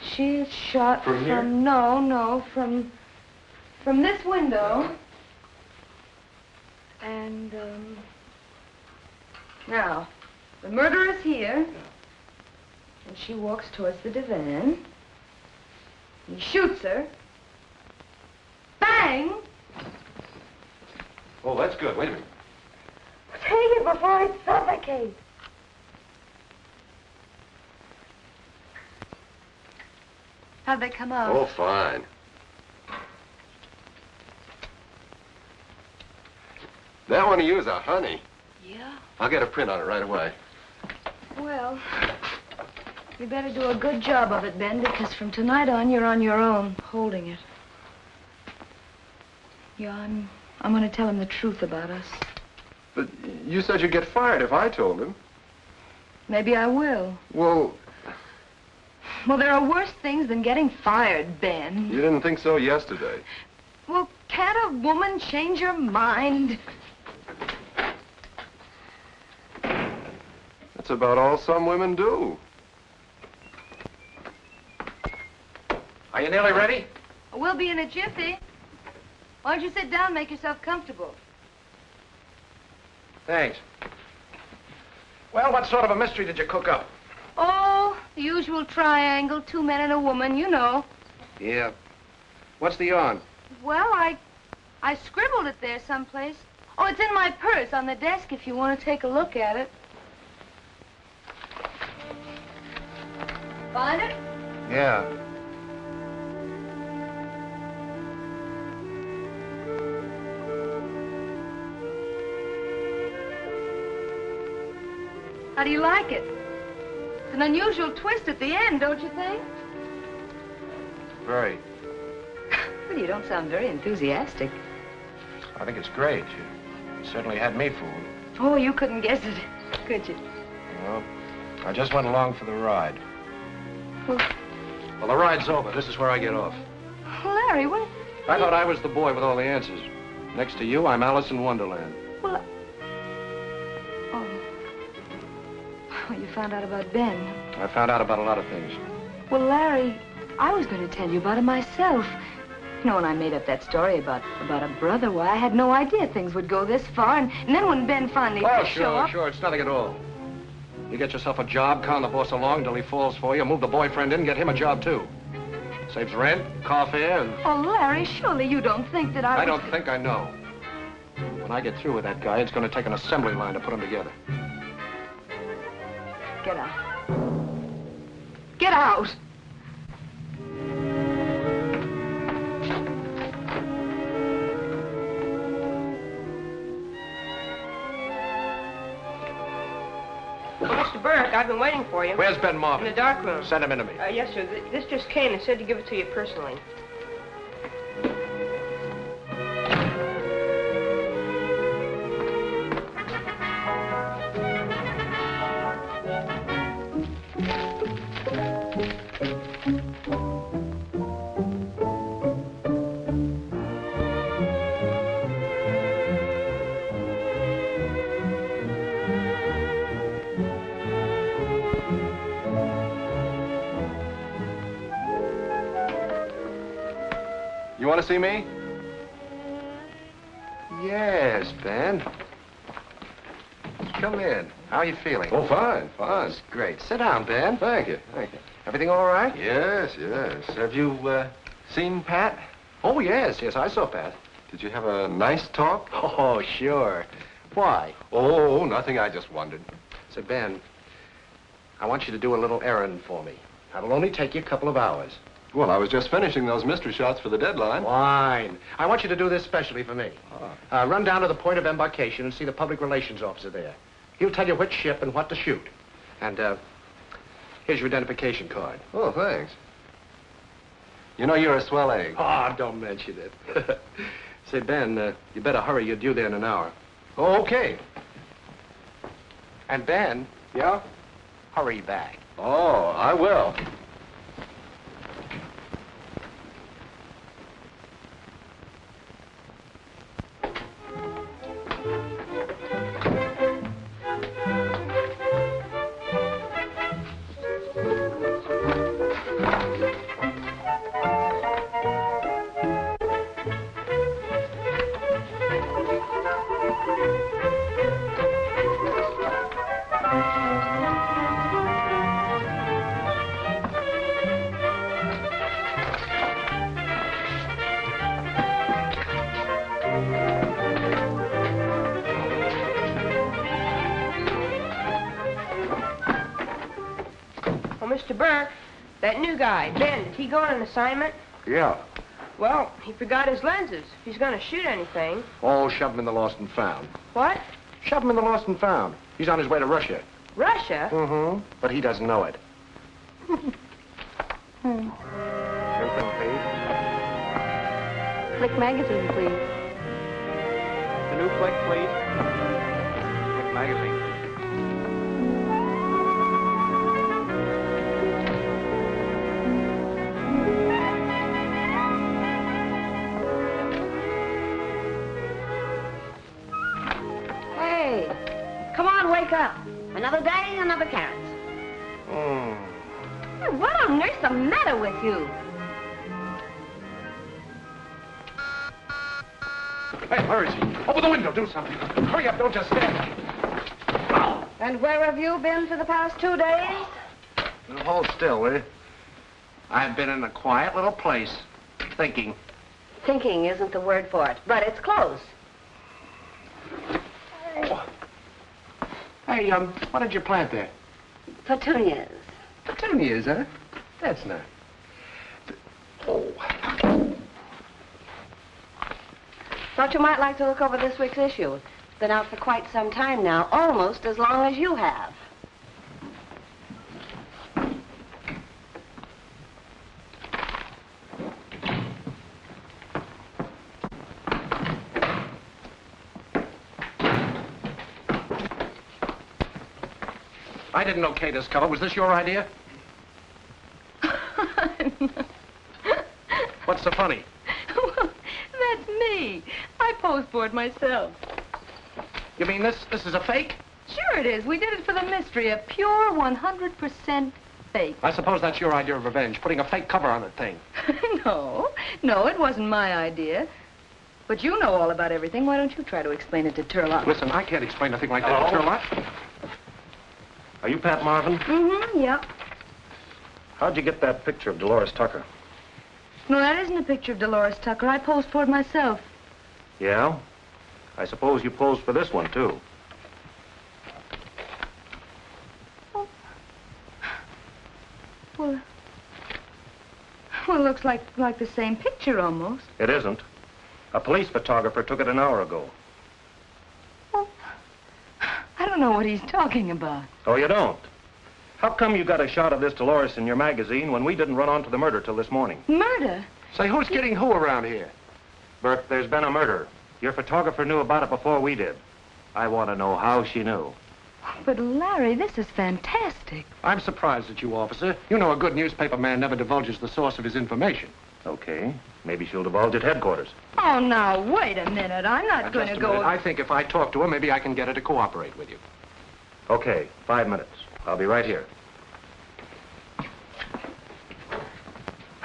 she is shot From here? No, from this window. And, now, the murderer's here. And she walks towards the divan. He shoots her. Bang! Oh, that's good. Wait a minute. Take it before I suffocate. How'd they come out? Oh, fine. That one of you is a honey. Yeah? I'll get a print on it right away. Well, you better do a good job of it, Ben, because from tonight on, you're on your own, holding it. Yeah, I'm going to tell him the truth about us. But you said you'd get fired if I told him. Maybe I will. Well, Well, there are worse things than getting fired, Ben. you didn't think so yesterday. Well, can't a woman change her mind? That's about all some women do. Are you nearly ready? We'll be in a jiffy. Why don't you sit down and make yourself comfortable? Thanks. Well, what sort of a mystery did you cook up? Oh, the usual triangle, 2 men and a woman, you know. Yeah. What's the yarn? Well, I scribbled it there someplace. Oh, it's in my purse on the desk if you want to take a look at it. Find it? Yeah. How do you like it? It's an unusual twist at the end, don't you think? Very. Well, you don't sound very enthusiastic. I think it's great. You certainly had me fooled. Oh, you couldn't guess it, could you? No. I just went along for the ride. Well, Well, the ride's over. This is where I get off. Larry, what? I thought I was the boy with all the answers. Next to you, I'm Alice in Wonderland. Well, oh. Oh, you found out about Ben. I found out about a lot of things. Well, Larry, I was going to tell you about it myself. You know, when I made up that story about a brother, why, I had no idea things would go this far. And then when Ben finally Oh, did show up... sure. It's nothing at all. You get yourself a job, con the boss along till he falls for you, move the boyfriend in, get him a job, too. Saves rent, car fare, and... Oh, Larry, surely you don't think that I don't think, I know. When I get through with that guy, it's going to take an assembly line to put him together. Get out. Get out! Well, Mr. Burke, I've been waiting for you. Where's Ben Marvin? In the dark room. Send him in to me. Yes, sir. This just came and said to give it to you personally. You want to see me? Yes, Ben. Come in. How are you feeling? Oh, fine. That's great. Sit down, Ben. Thank you. Everything all right? Yes. Have you, seen Pat? Oh, yes, I saw Pat. Did you have a nice talk? Oh, sure. Why? Oh, nothing. I just wondered. Say, Ben, I want you to do a little errand for me. That'll only take you a couple of hours. Well, I was just finishing those mystery shots for the deadline. Fine. I want you to do this specially for me. Run down to the point of embarkation and see the public relations officer there. He'll tell you which ship and what to shoot. And, here's your identification card. Oh, thanks. You know, you're a swell egg. Oh, don't mention it. Say, Ben, you better hurry. You're due there in an hour. Oh, okay. And, Ben. Yeah? Hurry back. Oh, I will. Mr. Burke, that new guy, Ben, did he go on an assignment? Yeah. Well, he forgot his lenses. If he's going to shoot anything. Oh, shove him in the lost and found. What? Shove him in the lost and found. He's on his way to Russia. Russia? Mm-hmm. But he doesn't know it. Flick magazine, please. The new flick, please. Flick magazine. Hey, come on, wake up. I Another day, another carrot. What on earth's the matter with you? Hey, where is he? Open the window, do something. Hurry up, don't just stand. And where have you been for the past 2 days? Now, hold still, will you? I've been in a quiet little place, thinking. Thinking isn't the word for it, but it's close. Hey, what did you plant there? Petunias. Petunias, huh? That's nice. Oh. Thought you might like to look over this week's issue. It's been out for quite some time now, almost as long as you have. I didn't okay this cover. Was this your idea? What's so funny? Well, that's me. I posed for it myself. You mean this is a fake? Sure it is. We did it for the mystery. A pure 100% fake. I suppose that's your idea of revenge, putting a fake cover on the thing. No, it wasn't my idea. But you know all about everything. Why don't you try to explain it to Turlock? Listen, I can't explain a thing like that to Turlock. Are you Pat Marvin? Mm-hmm, yep. How'd you get that picture of Dolores Tucker? No, that isn't a picture of Dolores Tucker. I posed for it myself. Yeah? I suppose you posed for this one, too. Oh. Well, it looks like the same picture, almost. It isn't. A police photographer took it an hour ago. I don't know what he's talking about. Oh, you don't? How come you got a shot of this Dolores in your magazine when we didn't run onto the murder till this morning? Murder? Say, who's getting who around here? Bert, there's been a murder. Your photographer knew about it before we did. I want to know how she knew. But, Larry, this is fantastic. I'm surprised at you, officer. You know a good newspaper man never divulges the source of his information. Okay. Maybe she'll divulge at headquarters. Oh, now, wait a minute. I'm not going to go... I think if I talk to her, maybe I can get her to cooperate with you. Okay, 5 minutes. I'll be right here.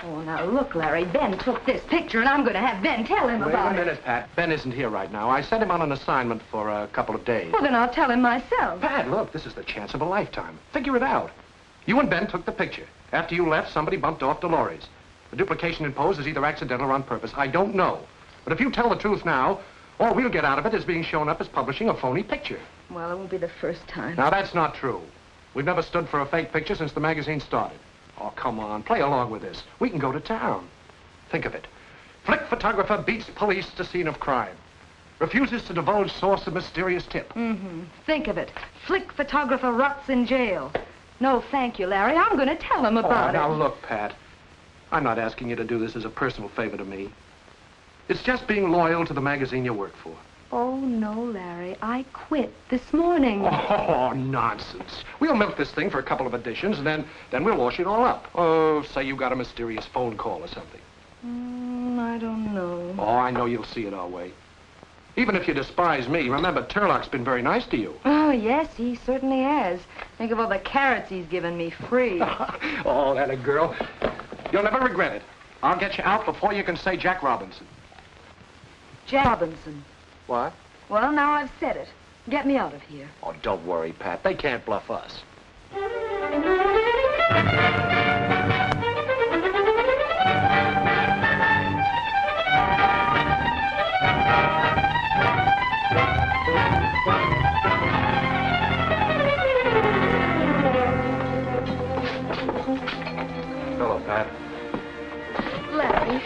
Oh, now, look, Larry. Ben took this picture, and I'm going to have Ben tell him about it. Wait a minute, Pat. Ben isn't here right now. I sent him on an assignment for a couple of days. Well, then I'll tell him myself. Pat, look, this is the chance of a lifetime. Figure it out. You and Ben took the picture. After you left, somebody bumped off Dolores. The duplication in pose is either accidental or on purpose. I don't know. But if you tell the truth now, all we'll get out of it is being shown up as publishing a phony picture. Well, it won't be the first time. Now, that's not true. We've never stood for a fake picture since the magazine started. Oh, come on. Play along with this. We can go to town. Think of it. Flick photographer beats police to scene of crime. Refuses to divulge source of mysterious tip. Mm-hmm. Think of it. Flick photographer rots in jail. No, thank you, Larry. I'm going to tell him about it. Now, look, Pat. I'm not asking you to do this as a personal favor to me. It's just being loyal to the magazine you work for. Oh, no, Larry. I quit this morning. Oh, nonsense. We'll milk this thing for a couple of editions, and then we'll wash it all up. Oh, say you got a mysterious phone call or something. I don't know. Oh, I know you'll see it our way. Even if you despise me, remember, Turlock's been very nice to you. Oh, yes, he certainly has. Think of all the carrots he's given me free. Oh, that a girl. You'll never regret it. I'll get you out before you can say Jack Robinson. Jack Robinson. What? Well, now I've said it. Get me out of here. Oh, don't worry, Pat. They can't bluff us. Hello, Pat. Larry.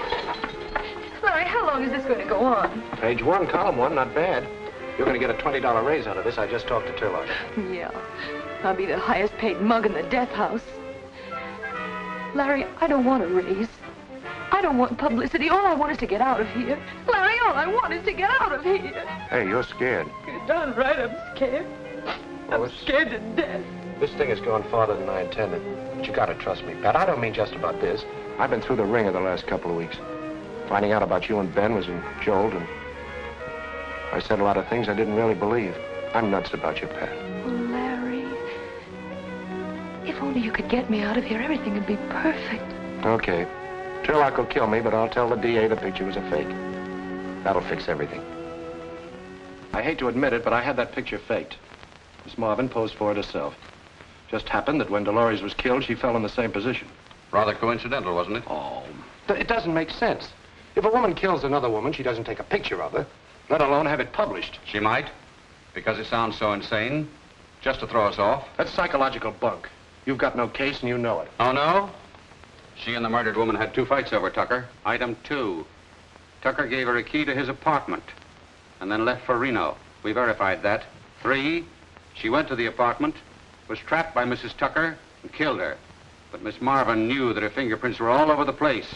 Larry, how long is this going to go on? Page 1, column 1, not bad. You're going to get a $20 raise out of this. I just talked to Turlock. Yeah. I'll be the highest paid mug in the death house. Larry, I don't want a raise. I don't want publicity. All I want is to get out of here. Larry, all I want is to get out of here. Hey, you're scared. You're darn right I'm scared. I'm scared to death. This thing has gone farther than I intended. But you gotta trust me, Pat. I don't mean just about this. I've been through the ringer the last couple of weeks. Finding out about you and Ben was a jolt, and I said a lot of things I didn't really believe. I'm nuts about you, Pat. Oh, Larry, If only you could get me out of here, everything would be perfect. Okay. Turlock will kill me, but I'll tell the DA the picture was a fake. That'll fix everything. I hate to admit it, but I had that picture faked. Miss Marvin posed for it herself. Just happened that when Dolores was killed, she fell in the same position. Rather coincidental, wasn't it? Oh, it doesn't make sense. If a woman kills another woman, she doesn't take a picture of her, let alone have it published. She might, because it sounds so insane, just to throw us off. That's psychological bunk. You've got no case and you know it. Oh, no? She and the murdered woman had 2 fights over Tucker. Item 2. Tucker gave her a key to his apartment and then left for Reno. We verified that. 3, she went to the apartment, was trapped by Mrs. Tucker, and killed her. But Miss Marvin knew that her fingerprints were all over the place.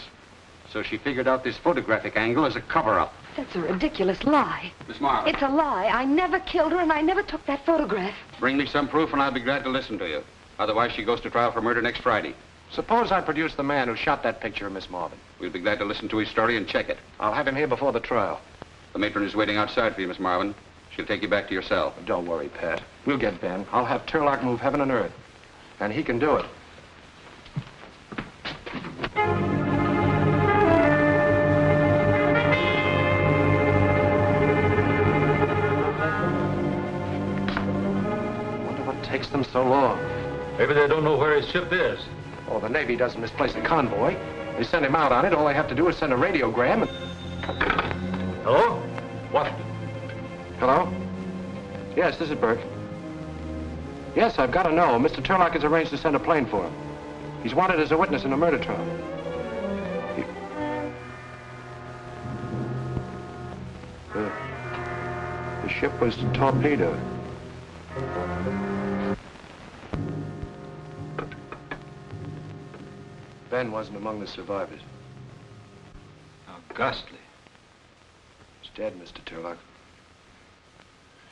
So she figured out this photographic angle as a cover-up. That's a ridiculous lie. Miss Marvin. It's a lie. I never killed her, and I never took that photograph. Bring me some proof, and I'll be glad to listen to you. Otherwise, she goes to trial for murder next Friday. Suppose I produce the man who shot that picture of Miss Marvin. We'll be glad to listen to his story and check it. I'll have him here before the trial. The matron is waiting outside for you, Miss Marvin. She'll take you back to your cell. Don't worry, Pat. We'll get Ben. I'll have Turlock move heaven and earth. And he can do it. Wonder what takes them so long. Maybe they don't know where his ship is. Oh, the Navy doesn't misplace a convoy. They send him out on it. All they have to do is send a radiogram and... Hello? What? Hello? Yes, this is Burke. Yes, I've got to know. Mr. Turlock has arranged to send a plane for him. He's wanted as a witness in a murder trial. The ship was torpedoed. Ben wasn't among the survivors. How ghastly. He's dead, Mr. Turlock.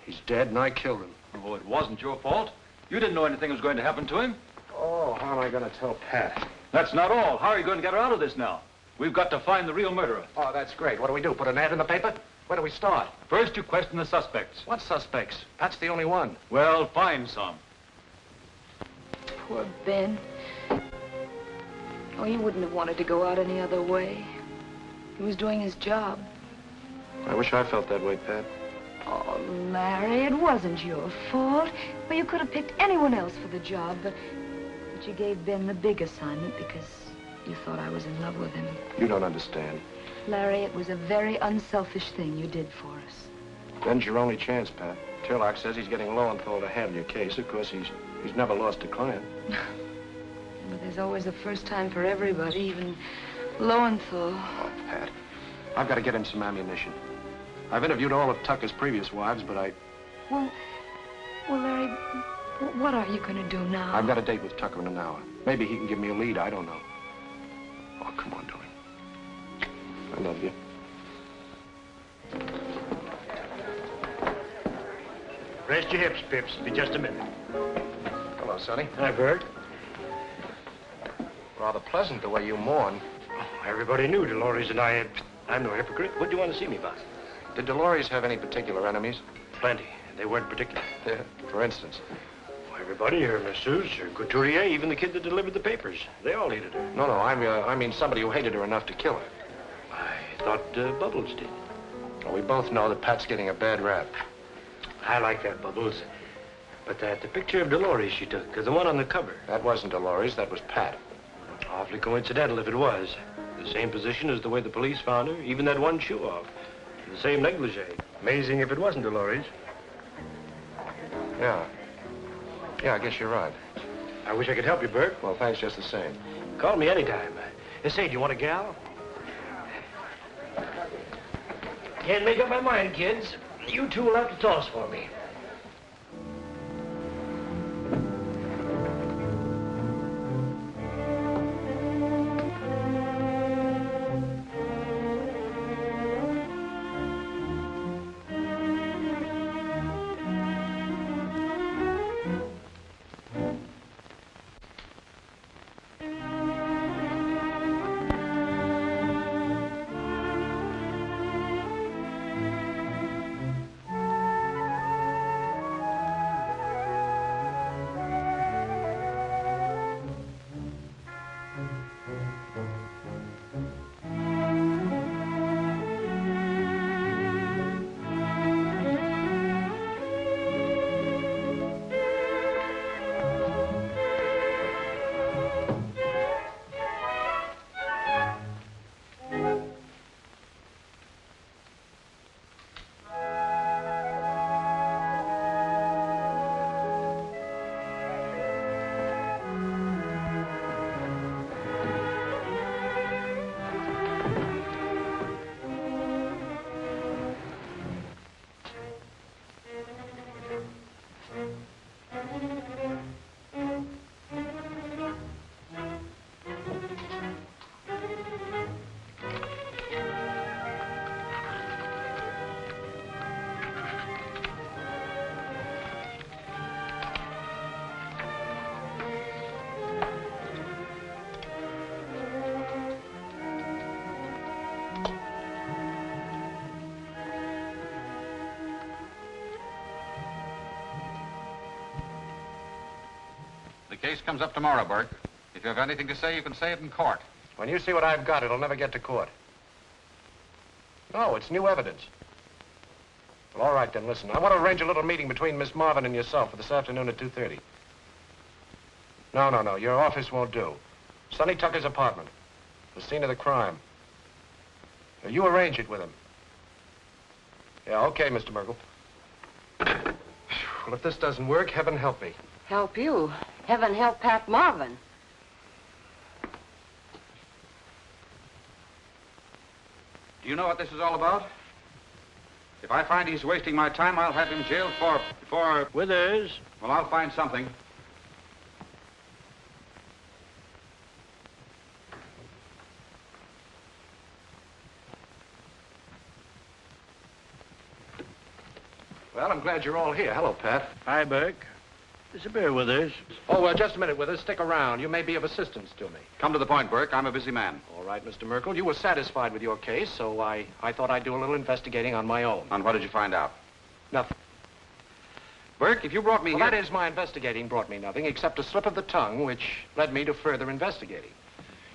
He's dead, and I killed him. Oh, it wasn't your fault. You didn't know anything was going to happen to him. Oh, how am I going to tell Pat? That's not all. How are you going to get her out of this now? We've got to find the real murderer. Oh, that's great. What do we do? Put an ad in the paper? Where do we start? First, you question the suspects. What suspects? Pat's the only one. Well, find some. Poor Ben. Oh, he wouldn't have wanted to go out any other way. He was doing his job. I wish I felt that way, Pat. Oh, Larry, it wasn't your fault. Well, you could have picked anyone else for the job, but you gave Ben the big assignment because you thought I was in love with him. You don't understand. Larry, it was a very unselfish thing you did for us. Ben's your only chance, Pat. Turlock says he's getting Lowenthal to handle your case. Of course, he's never lost a client. But there's always a first time for everybody, even Lowenthal. Oh, Pat, I've got to get him some ammunition. I've interviewed all of Tucker's previous wives, but Well, Larry, what are you going to do now? I've got a date with Tucker in an hour. Maybe he can give me a lead. I don't know. Oh, come on, darling. I love you. Rest your hips, Pips. Be just a minute. Hello, Sonny. Hi, Bert. Rather pleasant the way you mourn. Oh, everybody knew Dolores and I had... I'm no hypocrite. What do you want to see me about? Did Dolores have any particular enemies? Plenty. They weren't particular. Yeah, for instance. Oh, everybody, her masseuse, her couturier, even the kid that delivered the papers. They all hated her. No, I mean somebody who hated her enough to kill her. I thought Bubbles did. Well, we both know that Pat's getting a bad rap. I like that, Bubbles. But the picture of Dolores she took, the one on the cover. That wasn't Dolores, that was Pat. Awfully coincidental if it was. The same position as the way the police found her, even that one shoe off. The same negligee. Amazing if it wasn't Dolores. Yeah. Yeah, I guess you're right. I wish I could help you, Bert. Well, thanks just the same. Call me anytime. Say, do you want a gal? Can't make up my mind, kids. You two will have to toss for me. case comes up tomorrow, Burke. If you have anything to say, you can say it in court. When you see what I've got, it'll never get to court. No, it's new evidence. Well, all right, then, listen. I want to arrange a little meeting between Miss Marvin and yourself for this afternoon at 2:30. No. Your office won't do. Sonny Tucker's apartment. The scene of the crime. Now, you arrange it with him. Yeah, okay, Mr. Merkel. Well, if this doesn't work, heaven help me. Help you? Heaven help Pat Marvin. Do you know what this is all about? If I find he's wasting my time, I'll have him jailed for... Withers. Well, I'll find something. Well, I'm glad you're all here. Hello, Pat. Hi, Burke. This is Bear Withers. Oh, just a minute, Withers. Stick around. You may be of assistance to me. Come to the point, Burke. I'm a busy man. All right, Mr. Merkel. You were satisfied with your case, so I thought I'd do a little investigating on my own. And what did you find out? Nothing. Burke, if you brought me here... That is, my investigating brought me nothing except a slip of the tongue, which led me to further investigating.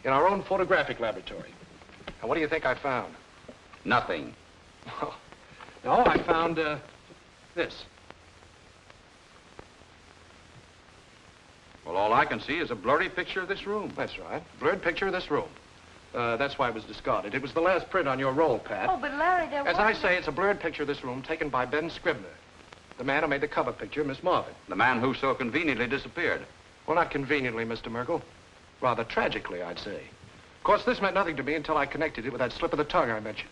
In our own photographic laboratory. And what do you think I found? Nothing. No, I found, this. Well, all I can see is a blurry picture of this room. That's right. Blurred picture of this room. That's why it was discarded. It was the last print on your roll, Pat. Oh, but Larry, there was... As I say, it's a blurred picture of this room taken by Ben Scribner, the man who made the cover picture of Miss Marvin. The man who so conveniently disappeared. Well, not conveniently, Mr. Merkel. Rather tragically, I'd say. Of course, this meant nothing to me until I connected it with that slip of the tongue I mentioned.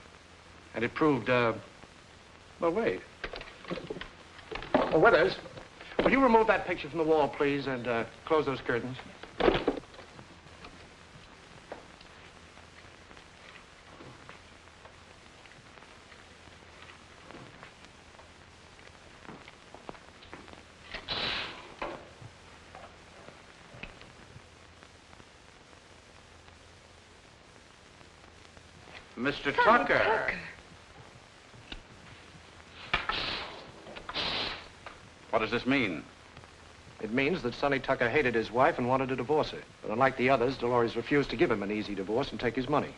And it proved, well, wait. Oh, Withers, will you remove that picture from the wall, please, and close those curtains? Mr. Tucker. What does this mean? It means that Sonny Tucker hated his wife and wanted to divorce her. But unlike the others, Dolores refused to give him an easy divorce and take his money.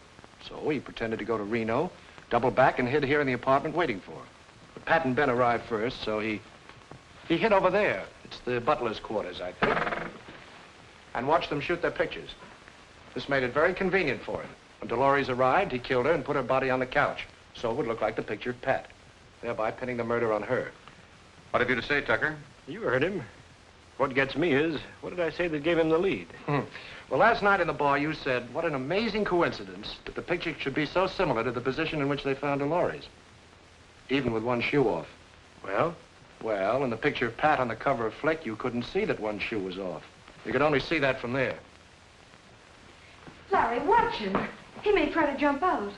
So he pretended to go to Reno, doubled back, and hid here in the apartment waiting for her. But Pat and Ben arrived first, so he hid over there. It's the butler's quarters, I think. And watched them shoot their pictures. This made it very convenient for him. When Dolores arrived, he killed her and put her body on the couch, so it would look like the picture of Pat, thereby pinning the murder on her. What have you to say, Tucker? You heard him. What gets me is, what did I say that gave him the lead? Well, last night in the bar, you said, what an amazing coincidence that the picture should be so similar to the position in which they found Dolores, even with one shoe off. Well? Well, in the picture of Pat on the cover of Flick, you couldn't see that one shoe was off. You could only see that from there. Larry, watch him. He may try to jump out.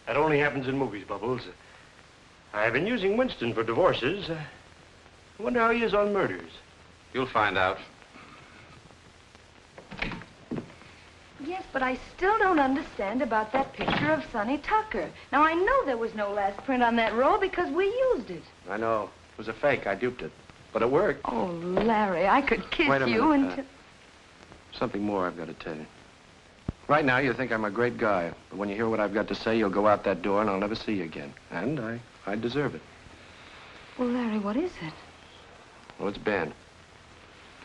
That only happens in movies, Bubbles. I've been using Winston for divorces. I wonder how he is on murders. You'll find out. Yes, but I still don't understand about that picture of Sonny Tucker. Now, I know there was no last print on that roll because we used it. I know. It was a fake. I duped it. But it worked. Oh, Larry, I could kiss Wait a you minute, and... Something more I've got to tell you. Right now, you think I'm a great guy. But when you hear what I've got to say, you'll go out that door and I'll never see you again. And I deserve it. Well, Larry, what is it? Well, it's Ben.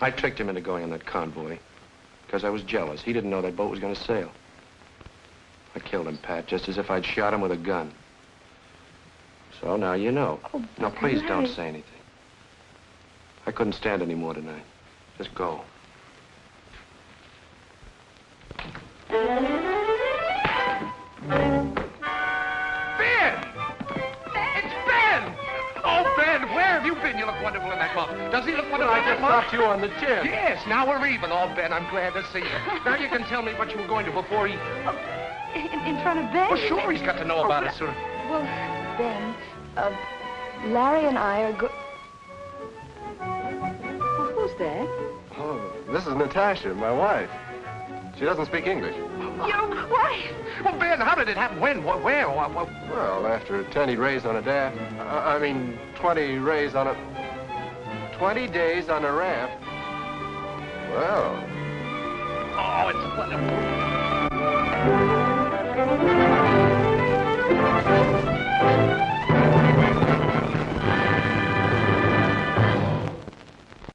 I tricked him into going on that convoy because I was jealous. He didn't know that boat was going to sail. I killed him, Pat, just as if I'd shot him with a gun. So now you know. Oh, now, please Larry. don't say anything. I couldn't stand any more tonight. Just go. Ben! It's Ben! Oh, Ben, where have you been? You look wonderful in that muff. Does he look wonderful I in that just muff? knocked you on the chin. Yes, now we're even. Oh, Ben, I'm glad to see you. Now you can tell me what you were going to before he... In front of Ben? Well, sure, he's got to know about it soon. Well, Ben, Larry and I are Well, who's that? Oh, this is Natasha, my wife. She doesn't speak English. Your wife? Well, Ben, how did it happen? When? Where? Well, after 10 raised on a daft. 20 raised on a... 20 days on a raft. Well, that's wonderful.